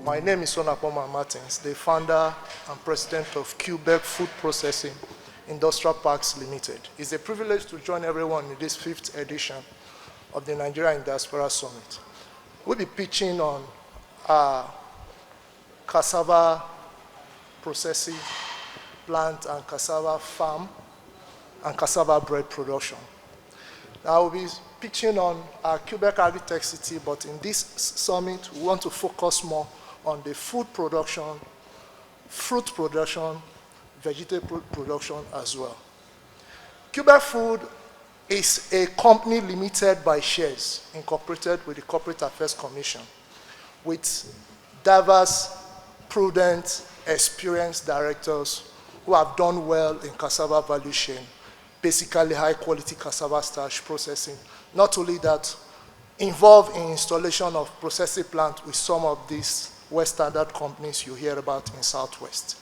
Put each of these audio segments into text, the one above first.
My name is Onakpoma Martins, the founder and president of Quebec Food Processing Industrial Parks Limited. It's a privilege to join everyone in this 5th edition of the Nigerian Diaspora Summit. We'll be pitching on cassava processing plant and cassava farm and cassava bread production. Now we'll be pitching on Quebec Agritech City, but in this summit, we want to focus more on the food production, fruit production, vegetable production as well. Quebec Food is a company limited by shares, incorporated with the Corporate Affairs Commission, with diverse, prudent, experienced directors who have done well in cassava value chain, basically high-quality cassava starch processing. Not only that, involved in installation of processing plant with some of these West Standard companies you hear about in Southwest.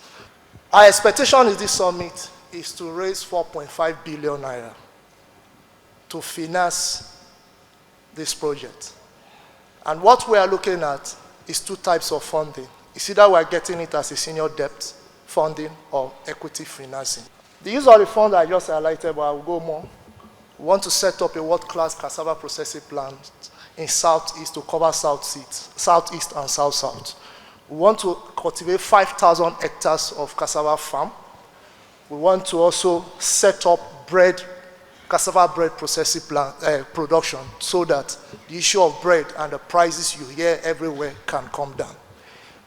Our expectation in this summit is to raise 4.5 billion naira to finance this project. And what we are looking at is 2 types of funding. It's either we are getting it as a senior debt funding or equity financing. The use of the fund I just highlighted, but I will go more. We want to set up a world-class cassava processing plant in Southeast to cover Southeast and South-South. We want to cultivate 5,000 hectares of cassava farm. We want to also set up cassava bread processing plant production so that the issue of bread and the prices you hear everywhere can come down.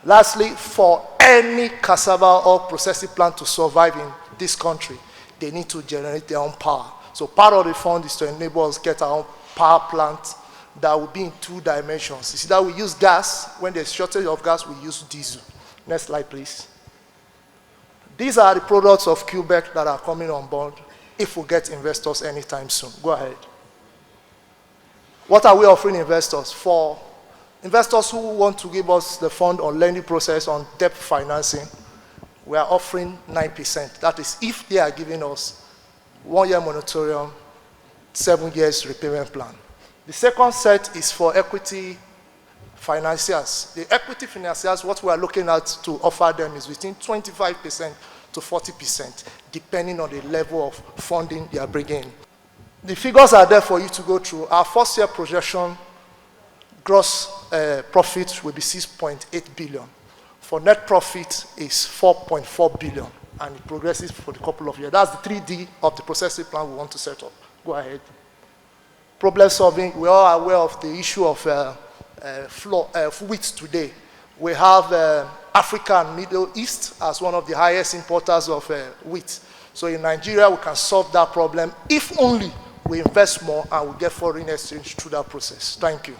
Lastly, for any cassava or processing plant to survive in this country, they need to generate their own power. So part of the fund is to enable us to get our own power plant that will be in 2 dimensions. You see that we use gas. When there's shortage of gas, we use diesel. Next slide, please. These are the products of Quebec that are coming on board if we get investors anytime soon. Go ahead. What are we offering investors? For investors who want to give us the fund on lending process on debt financing, we are offering 9%. That is if they are giving us 1-year moratorium, 7 years repayment plan. The second set is for equity financiers. The equity financiers, what we are looking at to offer them is between 25% to 40%, depending on the level of funding they are bringing in. The figures are there for you to go through. Our first-year projection gross profit will be 6.8 billion. For net profit is 4.4 billion, and it progresses for a couple of years. That's the 3D of the processing plan we want to set up. Go ahead. Problem solving, we are aware of the issue of wheat today. We have Africa and Middle East as one of the highest importers of wheat. So in Nigeria, we can solve that problem if only we invest more and we get foreign exchange through that process. Thank you.